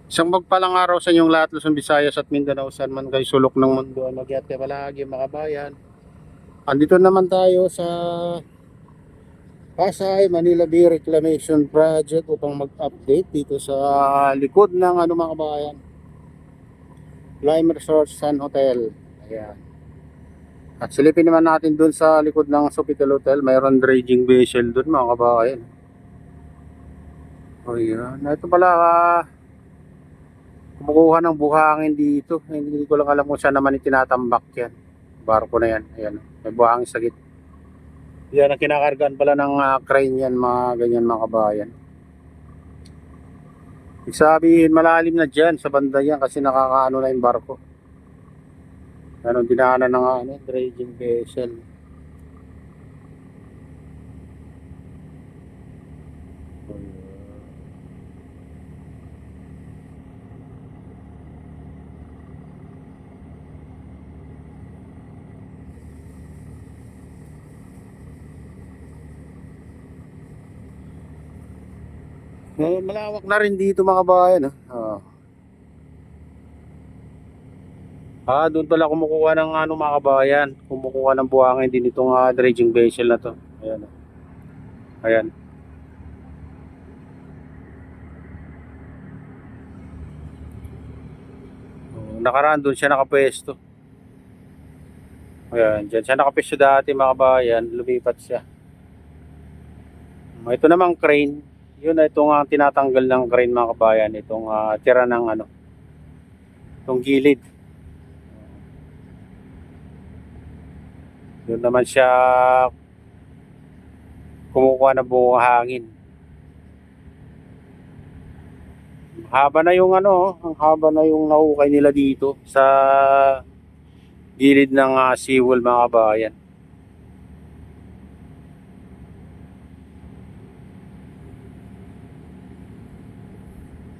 Isang magpalang araw sa inyong lahat, Luzon, Visayas at Mindanao, saan man kayo sulok ng mundo. Magyat kayo palagi mga kabayan. Andito naman tayo sa Pasay, Manila Bay Reclamation Project upang mag-update dito sa likod ng mga kabayan, Lime Resort Sun Hotel. Ayan. At silipin naman natin dun sa likod ng Sofitel Hotel, mayroon dredging vessel dun mga kabayan. O yan. Ito pala, kumukuha ng buhangin dito. Hindi ko lang alam kung saan naman itinatambak yan. Barko na yan. Ayan. May buhangin sa gitna. Yan ang kinakargaan pala ng crane yan, mga ganyan mga kabayan. Ibig sabihin malalim na dyan sa banda yan kasi nakakaano na yung barko. Anong dinaanan ng dredging vessel. Malawak na rin dito mga kabayan. Doon pala kumukuha ng mga kabayan. Kumukuha ng buhangin din itong dredging vessel na to. Ayan. Ayan. Nakaraan doon siya nakapwesto. Ayan, dyan siya nakapwesto dati mga kabayan. Lumipat siya. Ito namang crane. Yun na itong tinatanggal ng crane mga kabayan. Itong tira ng itong gilid. Yun naman siya kumukuha ng buong hangin. Haba na yung ang haba na yung nahukay nila dito sa gilid ng seawall mga kabayan.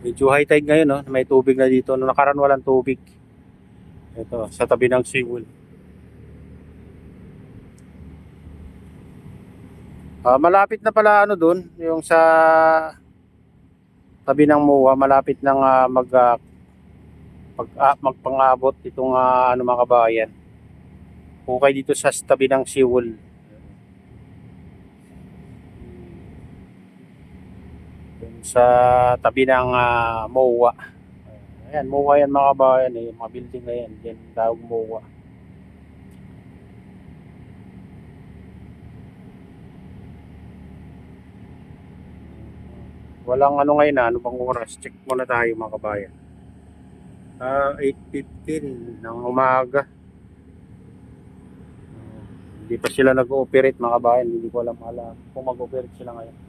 Medyo high tide ngayon, no? May tubig na dito. Noong nakaraan walang tubig. Ito, sa tabi ng seawall. Malapit na pala doon, yung sa tabi ng MOA, malapit nang magpangabot itong mga kabayan. Kukay dito sa tabi ng seawall. Sa tabi ng MOA. Ayan, MOA yan mga kabayan, mga building na yan. Yan tawag MOA. Walang ngayon ano bang oras? Check muna tayo mga kabayan. 8:15 ng umaga. Hindi pa sila nag-ooperate mga kabayan. Hindi ko alam kung mag-ooperate sila ngayon.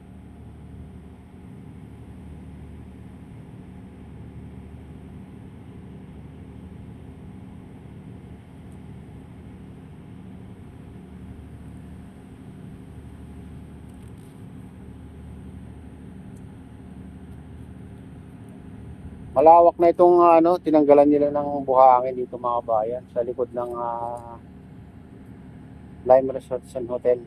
Malawak na itong tinanggalan nila ng buhangin dito mga kabayan sa likod ng Lime Resort Sun Hotel.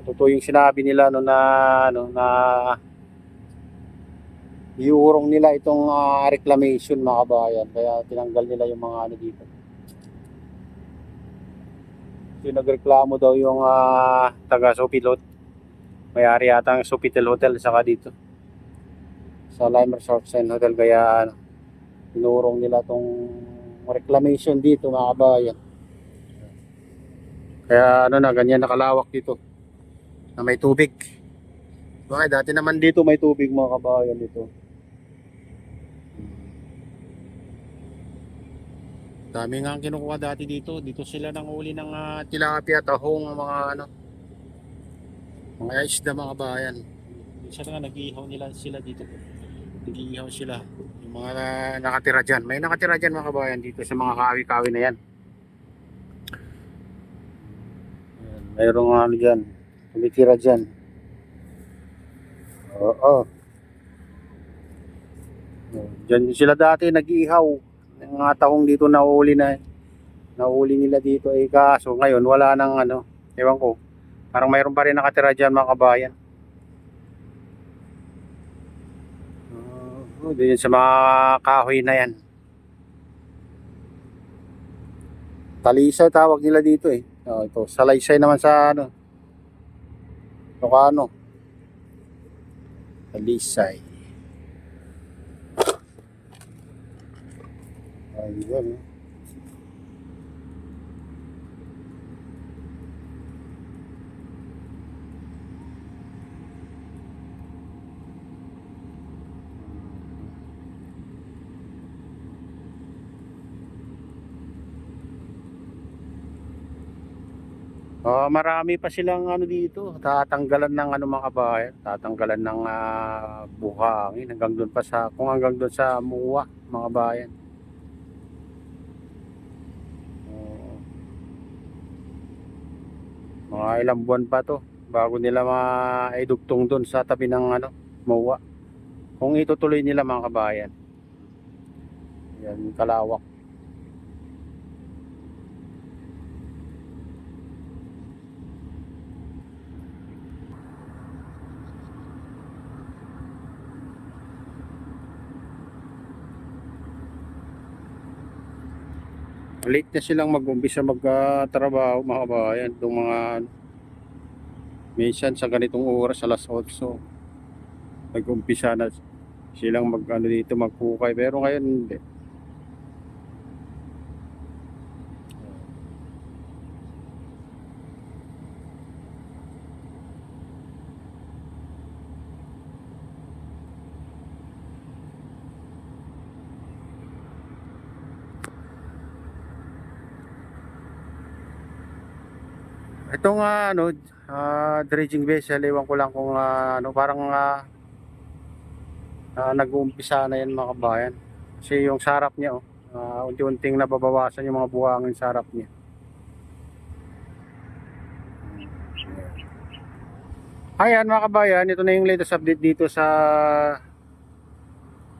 Totoo yung sinabi nila na iurong nila itong reclamation mga kabayan, kaya tinanggal nila yung mga dito. Yung nagreklamo daw yung taga Sopilot, may-ari yata ng Sofitel Hotel saka dito sa Lime Resort Sun Hotel, kaya inurong nila tong reclamation dito mga kabayan. Kaya na ganyan nakalawak dito na may tubig. Bakit dati naman dito may tubig mga kabayan dito. Dami nga ang kinukuha dati dito. Dito sila nanguli ng tilapia, tahong, mga isda mga kabayan. Minsan nga nag-iihaw nila sila dito. Nag-iihaw sila. Yung mga nakatira dyan. May nakatira dyan mga kabayan dito sa mga kawi-kawi na yan. Mayroong dyan. Tumitira dyan. Oo. Dyan sila dati nag-iihaw. Yung mga tahong dito nahuli na. Nahuli nila dito kaso ngayon wala nang ewan ko. Parang mayroon pa rin nakatira dyan mga kabayan. Doon sa mga kahoy na yan. Talisay tawag nila dito eh. Ito, salaysay naman sa ano, Ilocano. Talisay. Ayun. Marami pa silang ano dito, tatanggalan ng ano mga kabayan, tatanggalan ng buhangin hanggang doon pa sa kung hanggang doon sa Muwa mga kabayan. Mga ilang buwan pa to bago nila maidugtong doon sa tabi ng ano, Muwa. Kung itutuloy nila mga kabayan. Yan kalawak. Late na silang mag-umpisa magtrabaho mga kabayan. Itong mga minsan sa ganitong oras alas 8 nag-umpisa na silang mag ano dito magkukay pero ngayon hindi. Itong dredging vessel, ewan ko lang kung ano, parang nag-uumpisa na yan mga kabayan. Kasi yung sarap niya, unti-unting nababawasan yung mga buhangin sa harap niya. Ayan mga kabayan, ito na yung latest update dito sa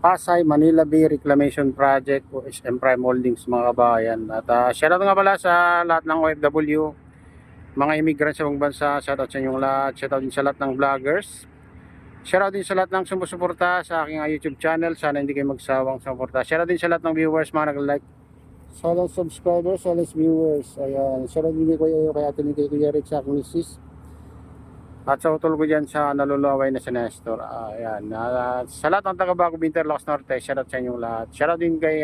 Pasay, Manila Bay Reclamation Project o SM Prime Holdings mga kabayan. At shoutout nga pala sa lahat ng OFW, mga immigrant sa ibang bansa, shoutout sa inyong lahat, shoutout din sa lahat ng vloggers, shoutout din sa lahat ng sumusuporta sa aking YouTube channel, sana hindi kayo magsawang sumuporta, shoutout din sa lahat ng viewers, mga nag-like, sa lahat subscribers, sa lahat viewers, ayan, shoutout din kay Ate ni Kuya Rick sa aking misis, at sa utol ko dyan sa nalulaway na si Nestor. Ayan, sa lahat ng taga-Bago Interlocks Norte, shoutout sa inyong lahat, shoutout din kay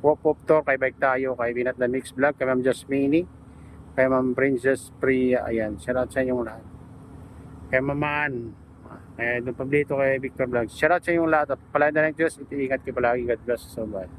Wop Wop Tor, kay Bike Tayo, kay Binat the Mix Vlog, kay Ma'am Jasmine, kay Ma'am Princess Priya, ayan, shoutout sa inyong lahat. Kay Maman, doon pa dito kay Victor Vlogs, shoutout sa inyong lahat. At pala na ng Diyos, itiingat kayo palagi. God bless so much.